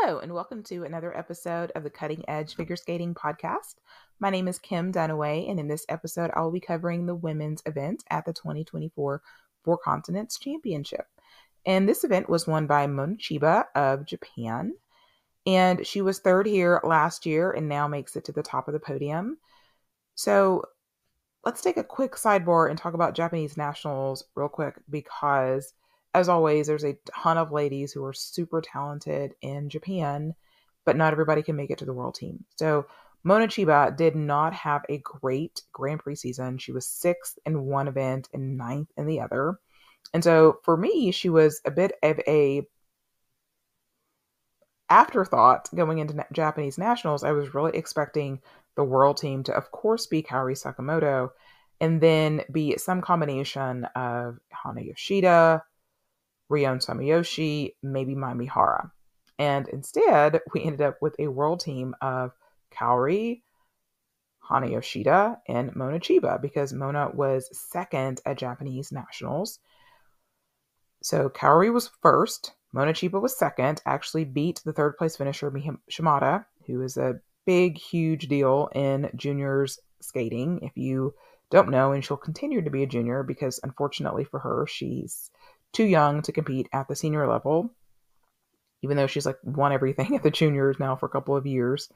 Hello, and welcome to another episode of the Cutting Edge Figure Skating Podcast. My name is Kim Dunaway, and in this episode, I'll be covering the women's event at the 2024 Four Continents Championship. And this event was won by Mona Chiba of Japan, and she was third here last year and now makes it to the top of the podium. So let's take a quick sidebar and talk about Japanese nationals real quick because, as always, there's a ton of ladies who are super talented in Japan, but not everybody can make it to the world team. So Mona Chiba did not have a great Grand Prix season. She was sixth in one event and ninth in the other. And so for me, she was a bit of a afterthought going into Japanese nationals. I was really expecting the world team to, of course, be Kaori Sakamoto and then be some combination of Hana Yoshida, Rion Samayoshi, maybe Mai Mihara. And instead, we ended up with a world team of Kaori, Hana Yoshida, and Mona Chiba because Mona was second at Japanese nationals. So Kaori was first, Mona Chiba was second, actually beat the third place finisher Mihi Shimada, who is a big, huge deal in juniors skating. If you don't know, and she'll continue to be a junior because unfortunately for her, she's too young to compete at the senior level, even though she's like won everything at the juniors now for a couple of years.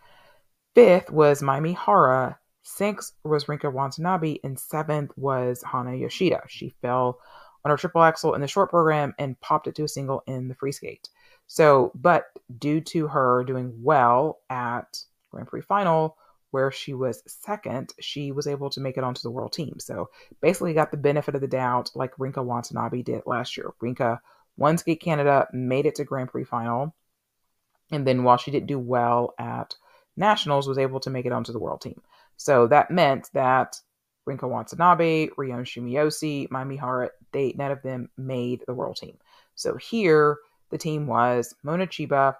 Fifth was Mai Mihara, sixth was Rinka Watanabe, and seventh was Hana Yoshida. She fell on her triple axel in the short program and popped it to a single in the free skate. So, but due to her doing well at Grand Prix final, where she was second, she was able to make it onto the world team. So basically got the benefit of the doubt like Rinka Watanabe did last year. Rinka won Skate Canada, made it to Grand Prix final, and then while she didn't do well at nationals, was able to make it onto the world team. So that meant that Rinka Watanabe, Rion Shumiyoshi, Mai Mihara, none of them made the world team. So here, the team was Mona Chiba,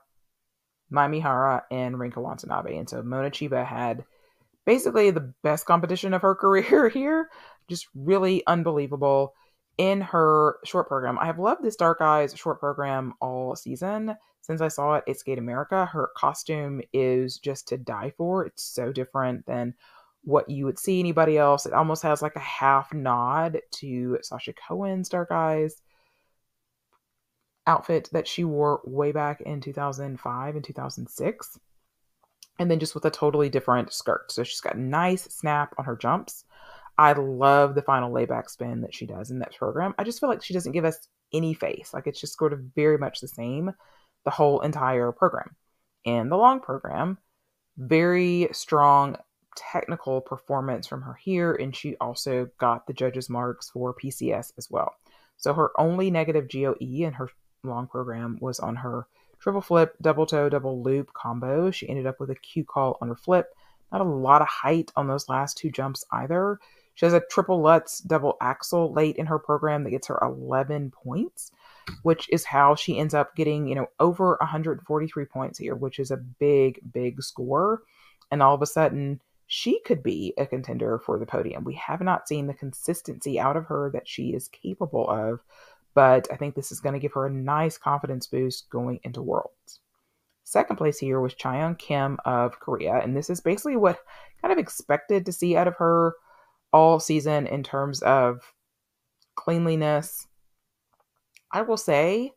Mai Mihara, and Rinka Watanabe. And so Mona Chiba had basically the best competition of her career here. Just really unbelievable in her short program. I have loved this Dark Eyes short program all season since I saw it at Skate America. Her costume is just to die for. It's so different than what you would see anybody else. It almost has like a half nod to Sasha Cohen's Dark Eyes outfit that she wore way back in 2005 and 2006. And then just with a totally different skirt. So she's got a nice snap on her jumps. I love the final layback spin that she does in that program. I just feel like she doesn't give us any face. Like it's just sort of very much the same the whole entire program. And the long program, very strong technical performance from her here. And she also got the judges' marks for PCS as well. So her only negative GOE in her long program was on her triple flip, double toe, double loop combo. She ended up with a Q call on her flip. Not a lot of height on those last two jumps either. She has a triple Lutz double axel late in her program that gets her 11 points, which is how she ends up getting, over 143 points here, which is a big, big score. And all of a sudden, she could be a contender for the podium. We have not seen the consistency out of her that she is capable of, but I think this is going to give her a nice confidence boost going into Worlds. Second place here was Chaeyoung Kim of Korea, and this is basically what kind of expected to see out of her all season in terms of cleanliness. I will say,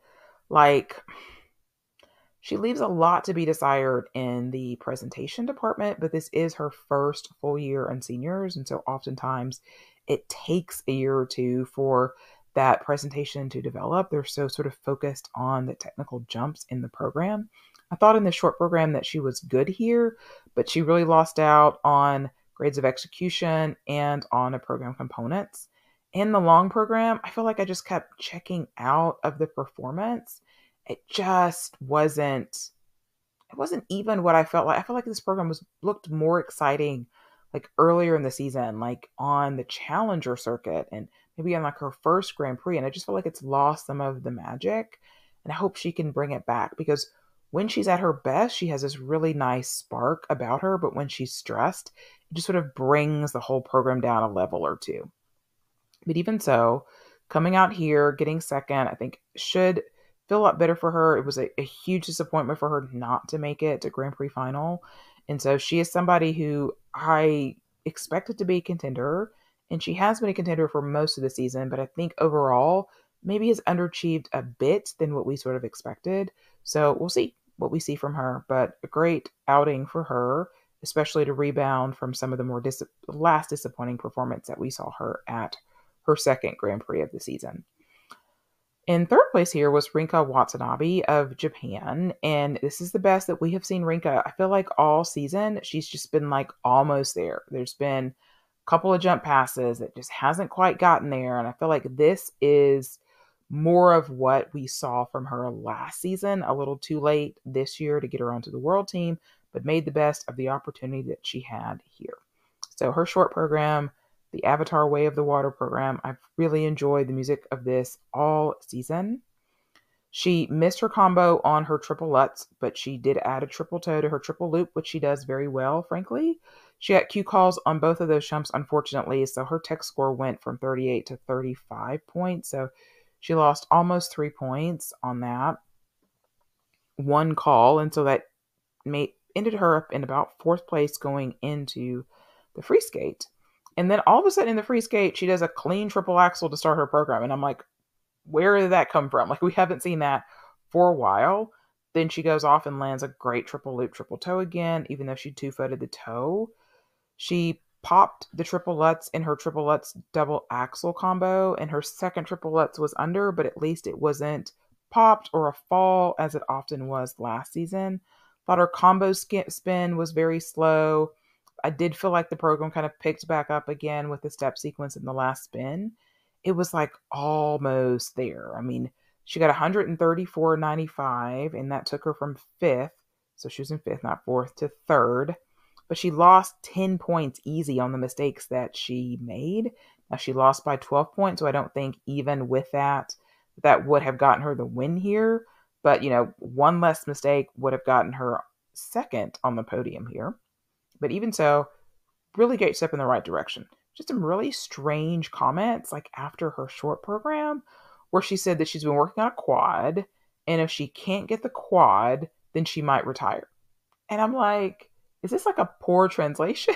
she leaves a lot to be desired in the presentation department, but this is her first full year in seniors, and so oftentimes it takes a year or two for that presentation to develop. They're so sort of focused on the technical jumps in the program. I thought in the short program that she was good here, but she really lost out on grades of execution and on a program components. In the long program, I feel like I just kept checking out of the performance. It just wasn't even what I felt like. I felt like this program looked more exciting like earlier in the season, like on the challenger circuit and maybe on like her first Grand Prix. And I just feel like it's lost some of the magic. And I hope she can bring it back because when she's at her best, she has this really nice spark about her. But when she's stressed, it just sort of brings the whole program down a level or two. But even so, coming out here, getting second, I think should feel a lot better for her. It was a huge disappointment for her not to make it to Grand Prix final. And so she is somebody who I expected to be a contender, and she has been a contender for most of the season, but I think overall maybe has underachieved a bit than what we sort of expected. So we'll see what we see from her, but a great outing for her, especially to rebound from some of the more last disappointing performance that we saw her at her second Grand Prix of the season. In third place here was Rinka Watanabe of Japan, and this is the best that we have seen Rinka. I feel like all season she's just been like almost there. There's been a couple of jump passes that just hasn't quite gotten there, and I feel like this is more of what we saw from her last season. A little too late this year to get her onto the world team, but made the best of the opportunity that she had here. So her short program, the Avatar Way of the Water program, I've really enjoyed the music of this all season. She missed her combo on her triple Lutz, but she did add a triple toe to her triple loop, which she does very well, frankly. She got Q calls on both of those jumps, unfortunately, so her tech score went from 38 to 35 points. So she lost almost 3 points on that one call, and so that ended her up in about fourth place going into the free skate. And then all of a sudden in the free skate, she does a clean triple axel to start her program. And I'm like, where did that come from? Like, we haven't seen that for a while. Then she goes off and lands a great triple loop, triple toe again, even though she two-footed the toe. She popped the triple Lutz in her triple Lutz double axel combo, and her second triple Lutz was under, but at least it wasn't popped or a fall as it often was last season. Thought her combo spin was very slow. I did feel like the program kind of picked back up again with the step sequence in the last spin. It was like almost there. I mean, she got 134.95, and that took her from fifth. So she was in fifth, not fourth, to third. But she lost 10 points easy on the mistakes that she made. Now, she lost by 12 points, so I don't think even with that would have gotten her the win here. But, one less mistake would have gotten her second on the podium here. But even so, really great step in the right direction. Just some really strange comments, like after her short program, where she said that she's been working on a quad, and if she can't get the quad, then she might retire. And I'm like, is this like a poor translation?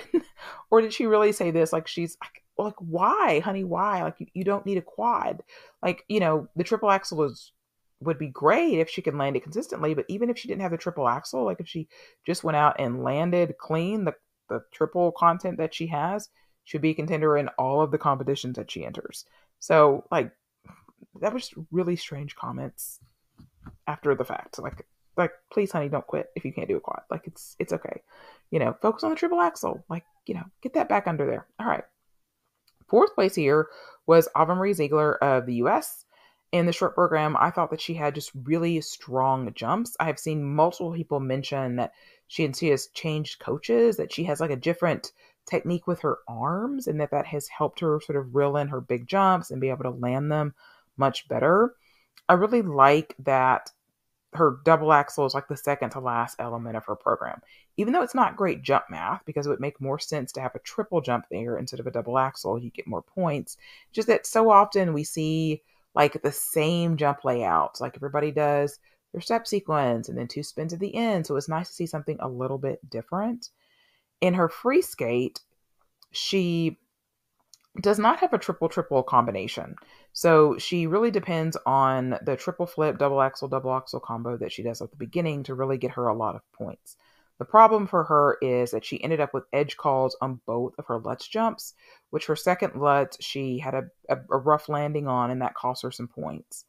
Or did she really say this? Like, she's like, why, honey, why? Like, you don't need a quad. Like, the triple axel would be great if she could land it consistently, but even if she didn't have the triple axel, like if she just went out and landed clean the triple content that she has, she'd be a contender in all of the competitions that she enters. So, like, that was really strange comments after the fact. Like, please, honey, don't quit if you can't do a quad. Like, it's okay. Focus on the triple axel. Like, get that back under there. All right. Fourth place here was Ava Marie Ziegler of the US. In the short program, I thought that she had just really strong jumps. I have seen multiple people mention that she has changed coaches, that she has like a different technique with her arms, and that has helped her sort of reel in her big jumps and be able to land them much better. I really like that her double axel is like the second to last element of her program. Even though it's not great jump math, because it would make more sense to have a triple jump there instead of a double axel, you get more points. Just that so often we see like the same jump layouts, like everybody does their step sequence and then two spins at the end. So it's nice to see something a little bit different. In her free skate, she does not have a triple combination. So she really depends on the triple flip, double axel combo that she does at the beginning to really get her a lot of points. The problem for her is that she ended up with edge calls on both of her Lutz jumps, which her second Lutz, she had a rough landing on, and that cost her some points.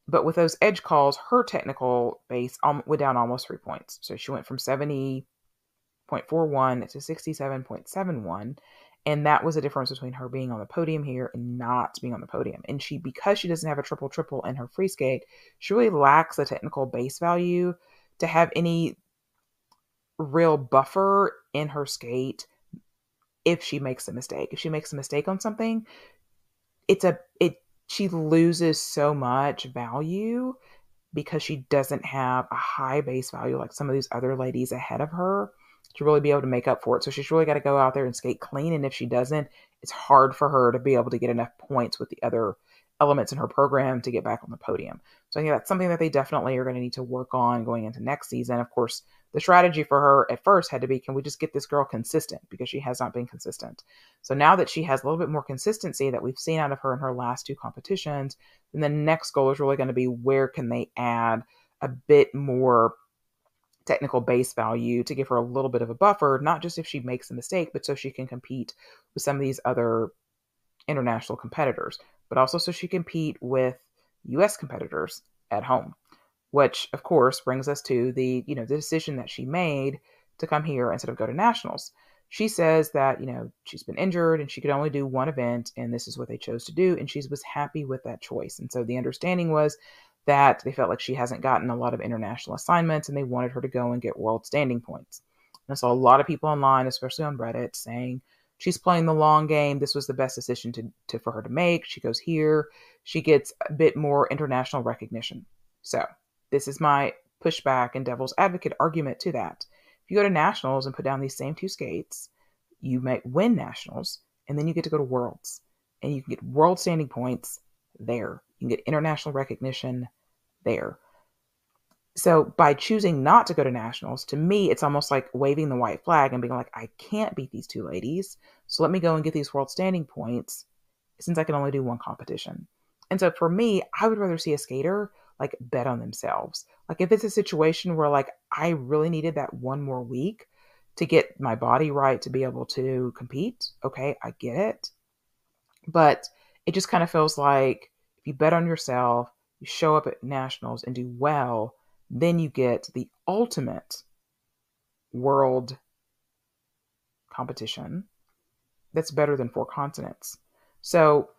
But with those edge calls, her technical base went down almost 3 points. So she went from 70.41 to 67.71. And that was a difference between her being on the podium here and not being on the podium. And because she doesn't have a triple in her free skate, she really lacks the technical base value to have any real buffer in her skate if she makes a mistake. If she makes a mistake on something, she loses so much value because she doesn't have a high base value like some of these other ladies ahead of her to really be able to make up for it. So she's really got to go out there and skate clean. And if she doesn't, it's hard for her to be able to get enough points with the other elements in her program to get back on the podium. So I think that's something that they definitely are going to need to work on going into next season. Of course, the strategy for her at first had to be, can we just get this girl consistent? Because she has not been consistent. So now that she has a little bit more consistency that we've seen out of her in her last two competitions, then the next goal is really going to be, where can they add a bit more technical base value to give her a little bit of a buffer, not just if she makes a mistake, but so she can compete with some of these other international competitors, but also so she can compete with US competitors at home, which of course brings us to the decision that she made to come here instead of go to nationals. She says that, she's been injured and she could only do one event, and this is what they chose to do, and she was happy with that choice. And so the understanding was that they felt like she hasn't gotten a lot of international assignments and they wanted her to go and get world standing points. And I saw a lot of people online, especially on Reddit, saying she's playing the long game. This was the best decision for her to make. She goes here, she gets a bit more international recognition. So this is my pushback and devil's advocate argument to that. If you go to nationals and put down these same two skates, you might win nationals, and then you get to go to worlds, and you can get world standing points there. You can get international recognition there. So by choosing not to go to nationals, to me, it's almost like waving the white flag and being like, I can't beat these two ladies, so let me go and get these world standing points since I can only do one competition. And so for me, I would rather see a skater like bet on themselves. Like if it's a situation where like I really needed that one more week to get my body right to be able to compete, okay, I get it. But it just kind of feels like if you bet on yourself, you show up at nationals and do well, then you get the ultimate world competition that's better than four continents. So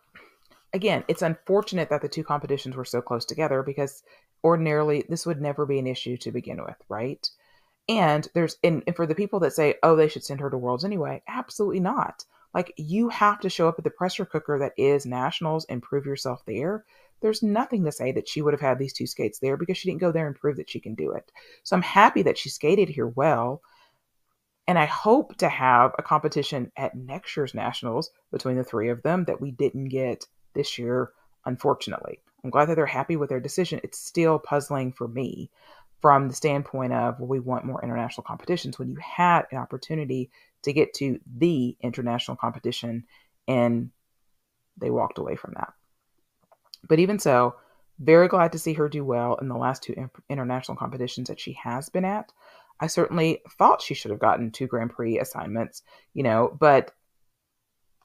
again, it's unfortunate that the two competitions were so close together, because ordinarily this would never be an issue to begin with, right? And for the people that say, oh, they should send her to Worlds anyway, absolutely not. Like, you have to show up at the pressure cooker that is nationals and prove yourself there. There's nothing to say that she would have had these two skates there because she didn't go there and prove that she can do it. So I'm happy that she skated here well. And I hope to have a competition at next year's nationals between the three of them that we didn't get this year, unfortunately. I'm glad that they're happy with their decision. It's still puzzling for me from the standpoint of, well, we want more international competitions, when you had an opportunity to get to the international competition and they walked away from that. But even so, very glad to see her do well in the last two international competitions that she has been at. I certainly thought she should have gotten two Grand Prix assignments, but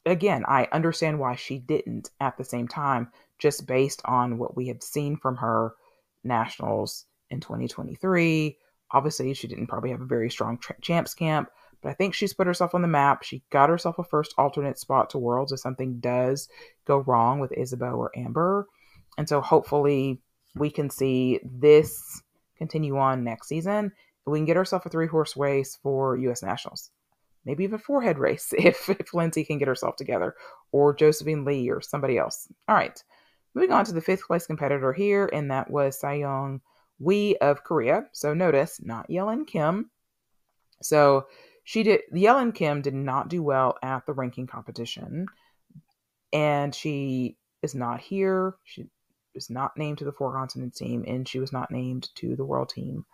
again, I understand why she didn't at the same time, just based on what we have seen from her nationals in 2023. Obviously, she didn't probably have a very strong champs camp, but I think she's put herself on the map. She got herself a first alternate spot to Worlds if something does go wrong with Isabeau or Amber. And so hopefully we can see this continue on next season. We can get ourselves a 3-horse race for U.S. Nationals. Maybe even a 4-head race if Lindsay can get herself together, or Josephine Lee or somebody else. All right. Moving on to the 5th place competitor here, and that was Sayoung Wee of Korea. So notice, not Yellen Kim. So Yellen Kim did not do well at the ranking competition, and she is not here. She was not named to the 4-continent team, and she was not named to the world team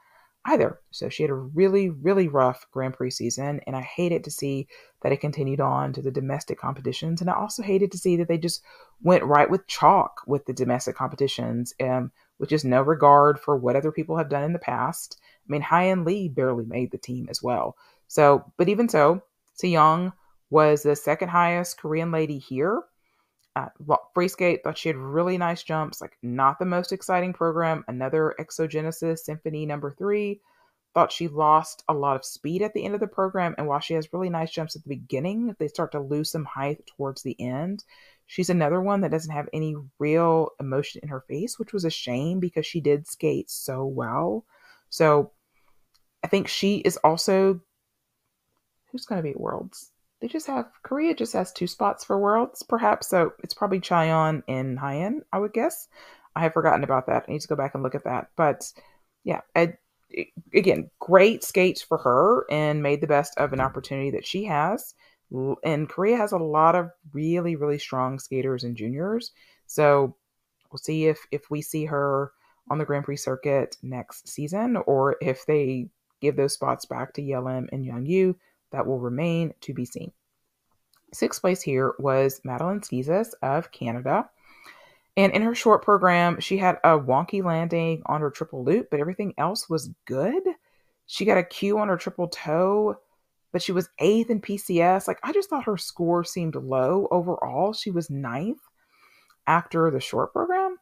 either. So she had a really, really rough Grand Prix season, and I hated to see that it continued on to the domestic competitions. And I also hated to see that they just went right with chalk with the domestic competitions, with just no regard for what other people have done in the past. I mean, Hyein Lee barely made the team as well. So, but even so, Sayoung was the second highest Korean lady here. Free skate, thought she had really nice jumps, like not the most exciting program. Another Exogenesis Symphony number 3. Thought she lost a lot of speed at the end of the program, and while she has really nice jumps at the beginning, they start to lose some height towards the end. She's another one that doesn't have any real emotion in her face, which was a shame because she did skate so well. So I think she is also, who's going to be at Worlds? Korea just has 2 spots for Worlds, perhaps. So it's probably Chaeyeon and Hyein, I would guess. I have forgotten about that. I need to go back and look at that. But yeah, again, great skates for her and made the best of an opportunity that she has. And Korea has a lot of really, really strong skaters and juniors. So we'll see if we see her on the Grand Prix circuit next season, or if they give those spots back to Yelim and Young that will remain to be seen. Sixth place here was Madeline Schizas of Canada. And in her short program, she had a wonky landing on her triple loop, but everything else was good. She got a Q on her triple toe, but she was eighth in PCS. Like, I just thought her score seemed low overall. She was ninth after the short program.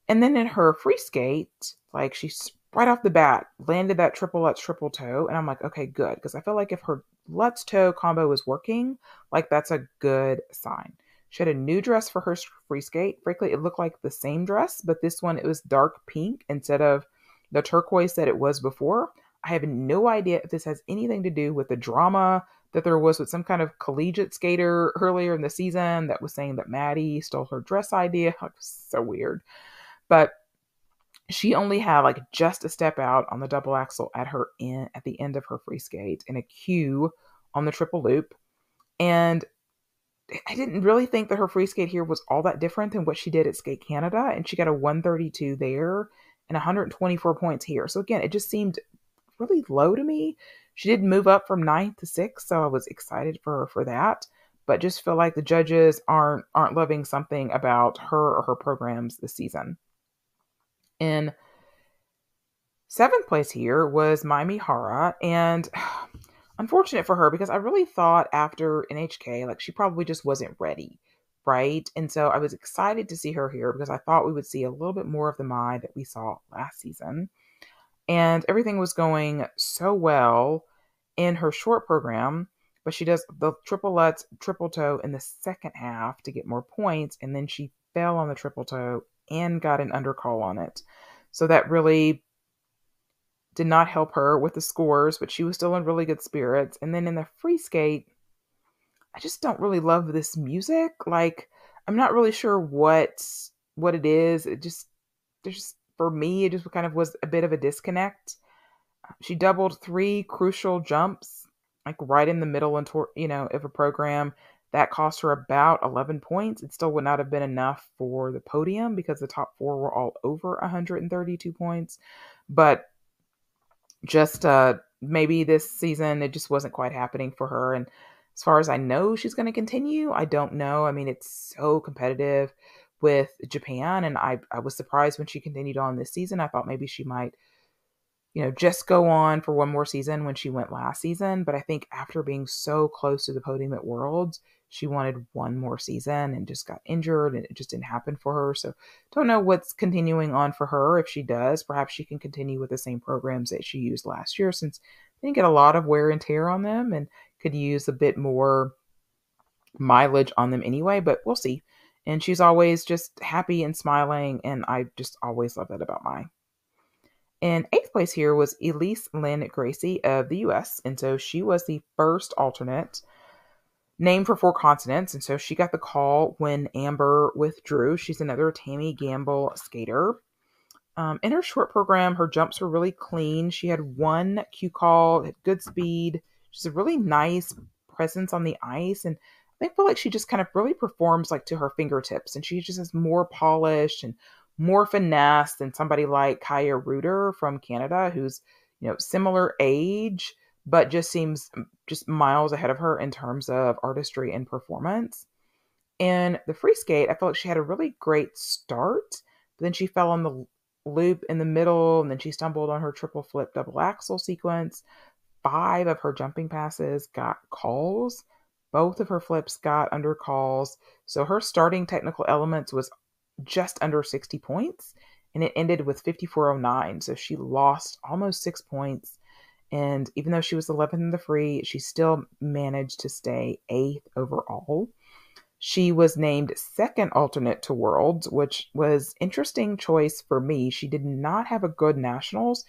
And then in her free skate, like, she right off the bat landed that triple Lutz triple toe. And I'm like, okay, good. Because I feel like if her Lutz toe combo is working, like, that's a good sign. She had a new dress for her free skate. Frankly, it looked like the same dress, but this one, it was dark pink instead of the turquoise that it was before. I have no idea if this has anything to do with the drama that there was with some kind of collegiate skater earlier in the season that was saying that Maddie stole her dress idea. It was so weird. But she only had like just a step out on the double axel at the end of her free skate and a Q on the triple loop. And I didn't really think that her free skate here was all that different than what she did at Skate Canada. And she got a 132 there and 124 points here. So again, it just seemed really low to me. She did move up from ninth to sixth, so I was excited for her for that. But just feel like the judges aren't loving something about her or her programs this season. In seventh place here was Mai Mihara, and unfortunate for her because I really thought after NHK, like, she probably just wasn't ready, right? And so I was excited to see her here because I thought we would see a little bit more of the Mai that we saw last season. And everything was going so well in her short program, but she does the triple Lutz triple toe in the second half to get more points, and then she fell on the triple toe and got an undercall on it. So that really did not help her with the scores, but she was still in really good spirits. And then in the free skate, I just don't really love this music. Like, I'm not really sure what it is. There's for me, it just kind of was a bit of a disconnect. She doubled three crucial jumps, like right in the middle of a program that cost her about 11 points. It still would not have been enough for the podium because the top four were all over 132 points. But just maybe this season it just wasn't quite happening for her. And as far as I know, she's going to continue. I don't know. I mean, it's so competitive with Japan, and I was surprised when she continued on this season. I thought maybe she might, just go on for one more season when she went last season. But I think after being so close to the podium at Worlds, she wanted one more season and just got injured and it just didn't happen for her. So don't know what's continuing on for her. If she does, perhaps she can continue with the same programs that she used last year, since they didn't get a lot of wear and tear on them and could use a bit more mileage on them anyway, but we'll see. And she's always just happy and smiling, and I just always love that about Mai. In eighth place here was Elise Lynn Gracie of the US, and so she was the first alternate named for four continents, and so she got the call when Amber withdrew. She's another Tammy Gamble skater. In her short program, her jumps were really clean. She had one Q call, had good speed. She's a really nice presence on the ice, and I feel like she just kind of really performs like to her fingertips, and she just is more polished and more finesse than somebody like Kaya Reuter from Canada, who's, similar age, but just seems just miles ahead of her in terms of artistry and performance. In the free skate, I felt like she had a really great start, but then she fell on the loop in the middle, and then she stumbled on her triple flip double axel sequence. 5 of her jumping passes got calls. Both of her flips got under calls. So her starting technical elements was just under 60 points, and it ended with 54.09. So she lost almost 6 points. And even though she was 11th in the free, she still managed to stay 8th overall. She was named second alternate to Worlds, which was interesting choice for me. She did not have a good nationals.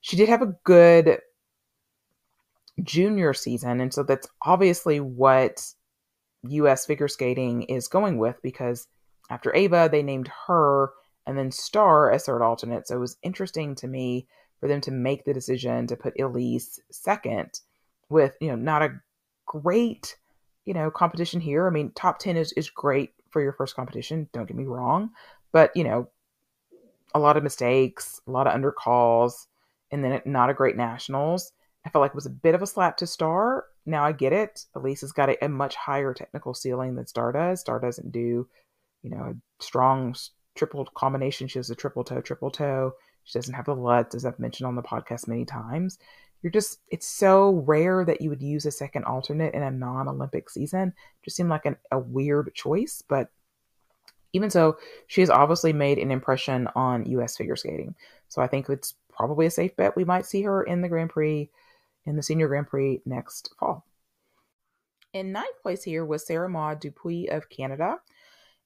She did have a good junior season, and so that's obviously what US figure skating is going with, because after Ava, they named her and then Star as third alternate. So it was interesting to me for them to make the decision to put Elise second with, not a great, competition here. I mean, top 10 is great for your first competition. Don't get me wrong. But, a lot of mistakes, a lot of undercalls, and then not a great nationals. I felt like it was a bit of a slap to Star. Now I get it. Elise has got a much higher technical ceiling than Star does. Star doesn't do, a strong triple combination. She has a triple toe, triple toe. She doesn't have the LUTs, as I've mentioned on the podcast many times. It's so rare that you would use a second alternate in a non Olympic season. Just seemed like a weird choice, but even so, she has obviously made an impression on U.S. figure skating. So I think it's probably a safe bet we might see her in the Grand Prix, in the Senior Grand Prix next fall. In ninth place here was Sarah Maud Dupuis of Canada.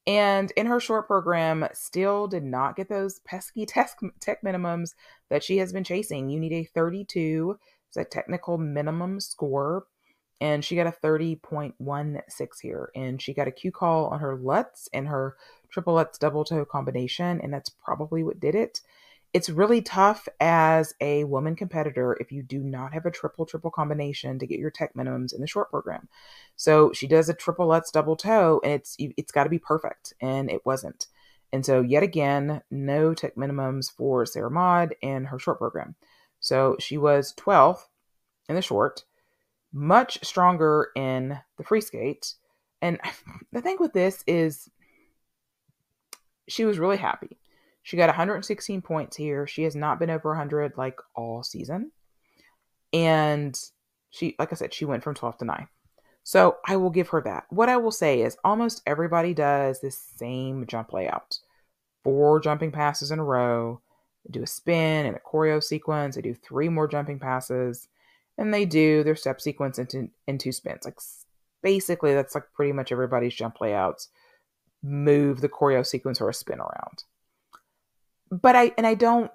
And in her short program, still did not get those pesky tech minimums that she has been chasing. You need a 32, it's a technical minimum score. And she got a 30.16 here. And she got a Q call on her LUTs and her triple LUTs double toe combination. And that's probably what did it. It's really tough as a woman competitor if you do not have a triple combination to get your tech minimums in the short program. So she does a triple LUTs double toe, and it's got to be perfect, and it wasn't. And so yet again, no tech minimums for Sarah Maud in her short program. So she was 12th in the short, much stronger in the free skate. And the thing with this is she was really happy. She got 116 points here. She has not been over 100 like all season. And she, like I said, she went from 12th to 9th. So I will give her that. What I will say is almost everybody does this same jump layout. 4 jumping passes in a row. They do a spin and a choreo sequence. They do 3 more jumping passes. And they do their step sequence in 2 spins. Like basically that's like pretty much everybody's jump layouts. Move the choreo sequence or a spin around. But I don't,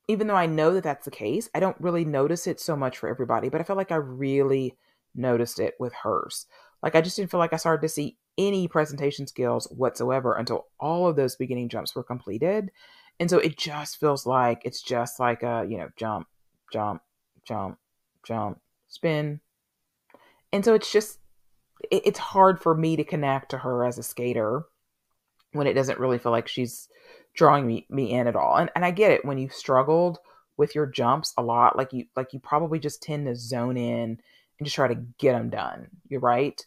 even though I know that that's the case, I don't really notice it so much for everybody. But I felt like I really noticed it with hers. Like I just didn't feel like I started to see any presentation skills whatsoever until all of those beginning jumps were completed. And so it just feels like it's just like a, jump, jump, jump, jump, spin. And so it's hard for me to connect to her as a skater when it doesn't really feel like she's drawing me in at all. And I get it when you've struggled with your jumps a lot, like you probably just tend to zone in and just try to get them done. You're right.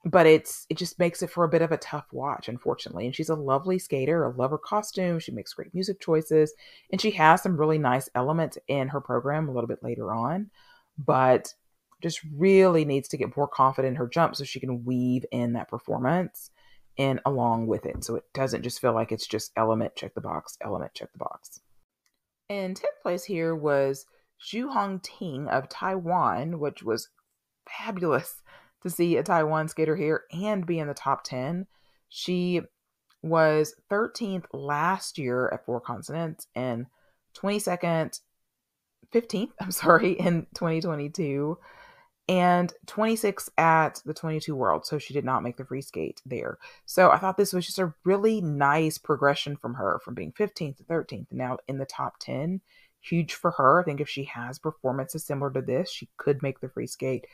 But it just makes it for a bit of a tough watch, unfortunately. And she's a lovely skater. I love her costume. She makes great music choices. And she has some really nice elements in her program a little bit later on. But just really needs to get more confident in her jump so she can weave in that performance and along with it. So it doesn't just feel like it's just element, check the box, element, check the box. And 10th place here was Zhu Hong Ting of Taiwan, which was fabulous to see a Taiwan skater here and be in the top 10. She was 13th last year at 4 continents and 22nd, 15th, in 2022 and 26 at the 22 World. So she did not make the free skate there. So I thought this was just a really nice progression from her, from being 15th to 13th and now in the top 10. Huge for her. I think if she has performances similar to this, she could make the free skate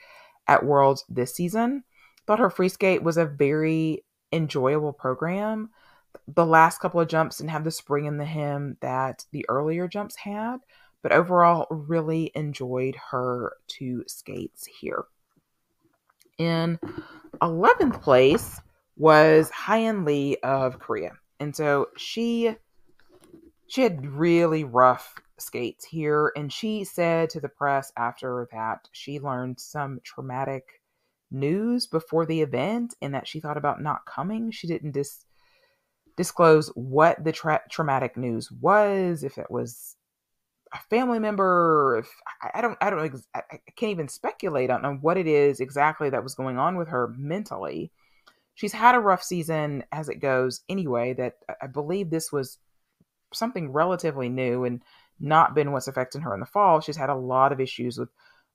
at Worlds this season. Thought her free skate was a very enjoyable program. The last couple of jumps didn't have the spring in the hem that the earlier jumps had, but overall really enjoyed her 2 skates here. In 11th place was Hyein Lee of Korea. And so she had really rough skates here, and she said to the press after that she learned some traumatic news before the event and that she thought about not coming. She didn't disclose what the traumatic news was, if it was a family member, if I don't know, I can't even speculate on what it is exactly that was going on with her mentally. She's had a rough season as it goes anyway, that I believe this was something relatively new and not been what's affecting her in the fall. She's had a lot of issues with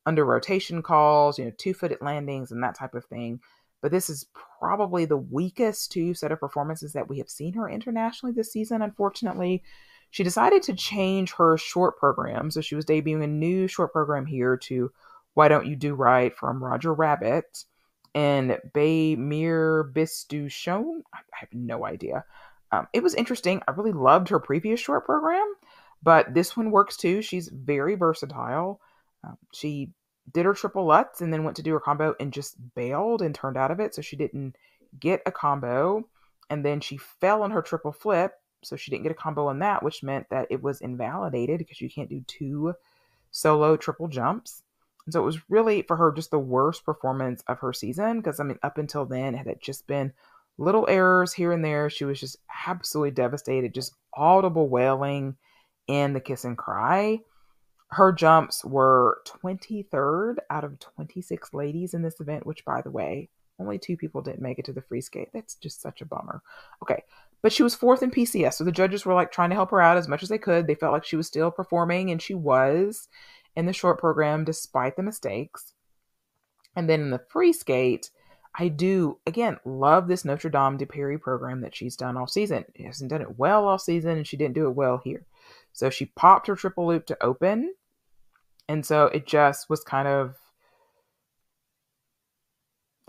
under rotation calls, 2-footed landings and that type of thing. But this is probably the weakest 2 set of performances that we have seen her internationally this season, unfortunately. She decided to change her short program. So she was debuting a new short program here to Why Don't You Do Right from Roger Rabbit and Bay Mir Bistushon. I have no idea. It was interesting. I really loved her previous short program, but this one works too. She's very versatile. She did her triple Lutz and then went to do her combo and just bailed and turned out of it. So she didn't get a combo. And then she fell on her triple flip. So she didn't get a combo on that, which meant that it was invalidated because you can't do two solo triple jumps. And so it was really for her just the worst performance of her season because, I mean, up until then, it had just been little errors here and there. She was just absolutely devastated, just audible wailing in the kiss and cry. Her jumps were 23rd out of 26 ladies in this event, which, by the way, only two people didn't make it to the free skate. That's just such a bummer. Okay. But she was fourth in PCS. So the judges were like trying to help her out as much as they could. They felt like she was still performing, and she was in the short program despite the mistakes. And then in the free skate, I do, again, love this Notre Dame de Paris program that she's done all season. She hasn't done it well all season, and she didn't do it well here. So she popped her triple loop to open. And so it just was kind of,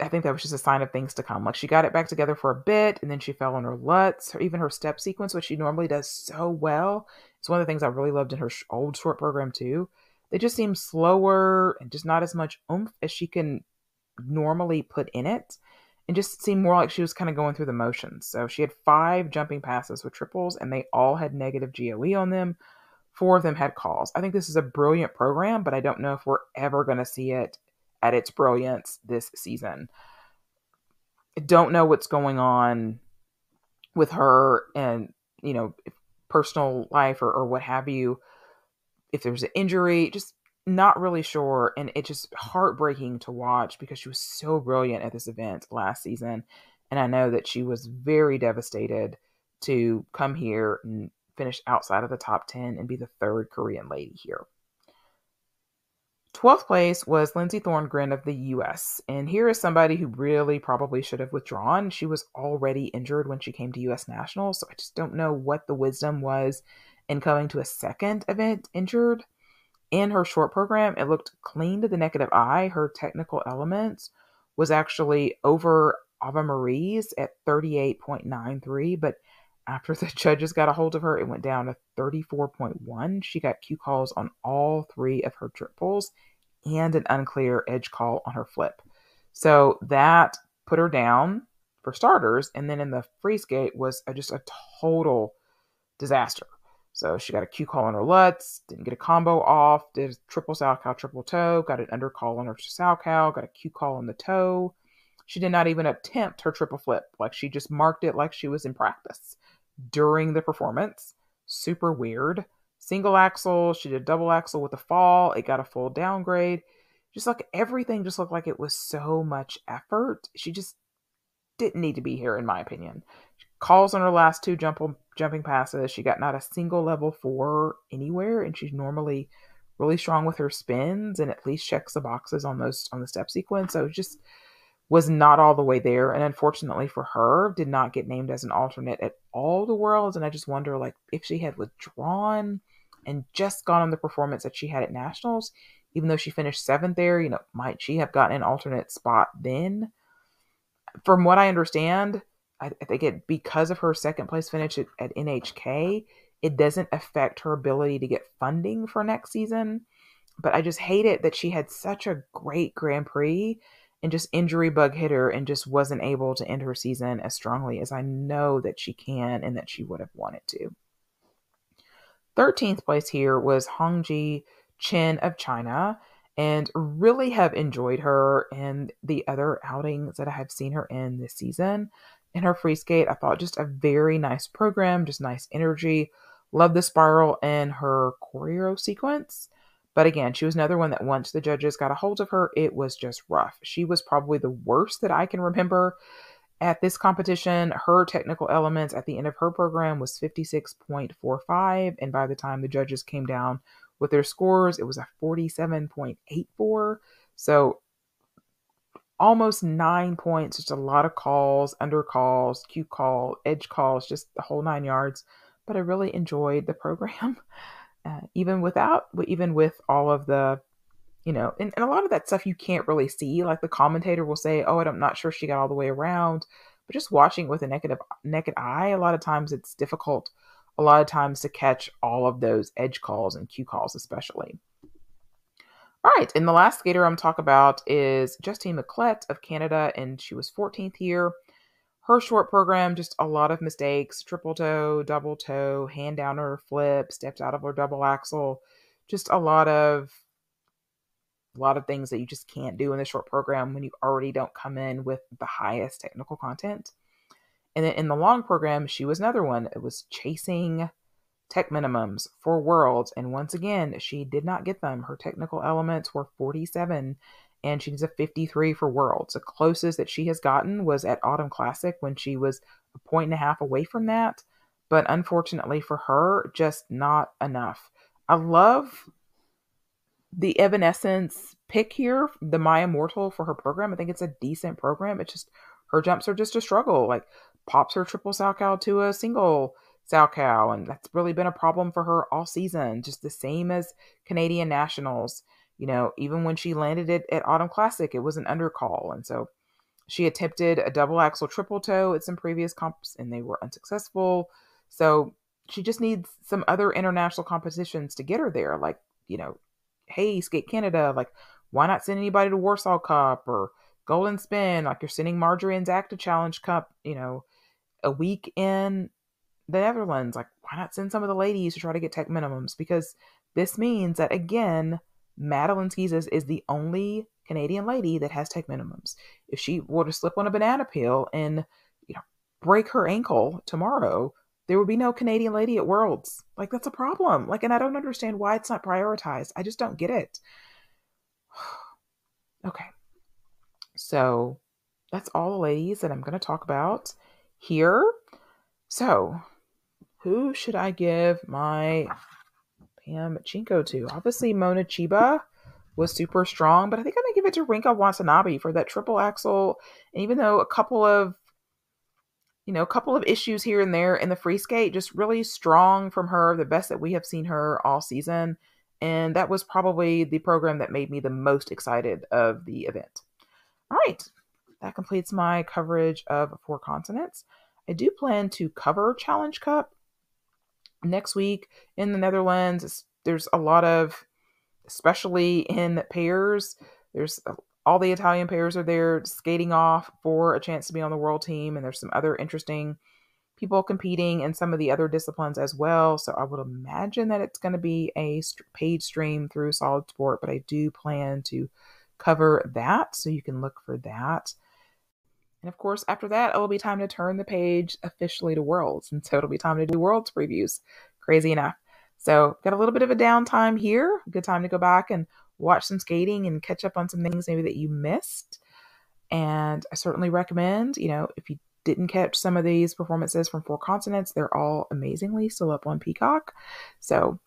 I think that was just a sign of things to come. Like she got it back together for a bit, and then she fell on her Lutz, or even her step sequence, which she normally does so well. It's one of the things I really loved in her old short program too. They just seem slower and just not as much oomph as she can normally put in it, and just seemed more like she was kind of going through the motions. So she had 5 jumping passes with triples, and they all had negative GOE on them. 4 of them had calls. I think this is a brilliant program, but I don't know if we're ever going to see it at its brilliance this season. I don't know what's going on with her and, personal life or what have you. If there's an injury, just not really sure. And it's just heartbreaking to watch because she was so brilliant at this event last season. And I know that she was very devastated to come here and finish outside of the top 10 and be the 3rd Korean lady here. 12th place was Lindsey Thorngren of the US. And here is somebody who really probably should have withdrawn. She was already injured when she came to US Nationals. So I just don't know what the wisdom was in coming to a second event injured. In her short program, it looked clean to the naked eye. Her technical elements was actually over Ava Marie's at 38.93, but after the judges got a hold of her, it went down to 34.1. She got Q calls on all 3 of her triples and an unclear edge call on her flip. So that put her down for starters. And then in the free skate was just a total disaster. So she got a Q call on her Lutz, didn't get a combo off, did a triple Salchow, triple toe, got an under call on her Salchow, got a Q call on the toe. She did not even attempt her triple flip. Like she just marked it like she was in practice during the performance. Super weird. Single axle, she did double axle with a fall. It got a full downgrade. Just like everything just looked like it was so much effort. She just didn't need to be here, in my opinion. Calls on her last 2 jumping passes. She got not a single level 4 anywhere, and she's normally really strong with her spins and at least checks the boxes on the step sequence. So it just was not all the way there, and unfortunately for her, did not get named as an alternate at all the Worlds. And I just wonder, like, if she had withdrawn and just gone on the performance that she had at Nationals, even though she finished 7th there, might she have gotten an alternate spot then? From what I understand, I think because of her 2nd place finish at NHK, it doesn't affect her ability to get funding for next season. But I just hate it that she had such a great Grand Prix and just injury bug hit her and just wasn't able to end her season as strongly as I know that she can and that she would have wanted to. 13th place here was Hongji Chen of China, and really have enjoyed her in the other outings that I have seen her in this season. In her free skate, I thought just a very nice program, just nice energy. Love the spiral and her choreo sequence. But again, she was another one that once the judges got a hold of her, it was just rough. She was probably the worst that I can remember at this competition. Her technical elements at the end of her program was 56.45. And by the time the judges came down with their scores, it was a 47.84. So almost 9 points, just a lot of calls, under calls, Q call, edge calls, just the whole 9 yards. But I really enjoyed the program. Even with all of the, and a lot of that stuff you can't really see. Like the commentator will say, oh, I'm not sure she got all the way around. but just watching with a naked eye, a lot of times it's difficult, a lot of times, to catch all of those edge calls and cue calls, especially. All right, and the last skater I'm talk about is Justine Miquelette of Canada, and she was 14th here. Her short program, just a lot of mistakes: triple toe, double toe, hand down her flip, stepped out of her double axel, just a lot of things that you just can't do in the short program when you already don't come in with the highest technical content. And then in the long program, she was another one. It was chasing tech minimums for Worlds. And once again, she did not get them. Her technical elements were 47 and she needs a 53 for Worlds. The closest that she has gotten was at Autumn Classic when she was a 1.5 points away from that. But unfortunately for her, just not enough. I love the Evanescence pick here, the Maya Mortal, for her program. I think it's a decent program. It's just her jumps are just a struggle. Like, pops her triple Salchow to a single Salchow, and that's really been a problem for her all season. Just the same as Canadian Nationals. You know, even when she landed it at Autumn Classic, it was an undercall, and so she attempted a double axel triple toe at some previous comps, and they were unsuccessful. So she just needs some other international competitions to get her there. Like, you know, hey, Skate Canada, like, why not send anybody to Warsaw Cup or Golden Spin? Like, you're sending Marjorie and Zach to Challenge Cup, you know, a week in the Netherlands. Like, why not send some of the ladies to try to get tech minimums? Because this means that, again, Madeline Skeezes is the only Canadian lady that has tech minimums. If she were to slip on a banana peel and, you know, break her ankle tomorrow, there would be no Canadian lady at Worlds. Like, that's a problem. Like, and I don't understand why it's not prioritized. I just don't get it. Okay. So that's all the ladies that I'm going to talk about here. So who should I give my Pam Chinko to? Obviously, Mona Chiba was super strong, but I think I'm going to give it to Rinka Watanabe for that triple axel. And even though a couple of issues here and there in the free skate, just really strong from her, the best that we have seen her all season. And that was probably the program that made me the most excited of the event. All right, that completes my coverage of 4 continents. I do plan to cover Challenge Cup next week in the Netherlands. There's a lot of, especially in pairs, all the Italian pairs are there skating off for a chance to be on the world team. And there's some other interesting people competing in some of the other disciplines as well. So I would imagine that it's going to be a paid stream through Solid Sport, but I do plan to cover that. So you can look for that. And of course, after that, it'll be time to turn the page officially to Worlds. And so it'll be time to do Worlds previews. Crazy enough. So got a little bit of a downtime here. Good time to go back and watch some skating and catch up on some things maybe that you missed. And I certainly recommend, if you didn't catch some of these performances from 4 continents, they're all amazingly still up on Peacock. So,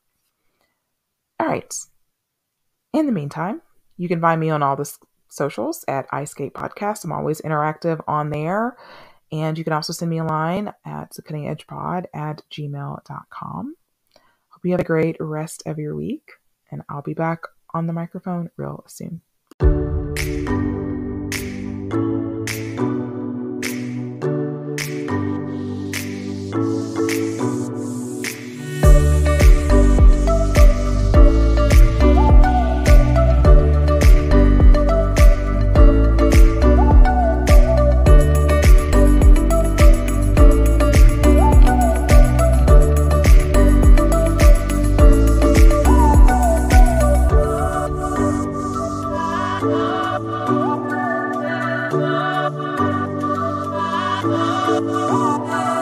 all right. In the meantime, you can find me on all the socials at Ice Skate Podcast. I'm always interactive on there. And you can also send me a line at thecuttingedgepod@gmail.com. Hope you have a great rest of your week, and I'll be back on the microphone real soon. Oh,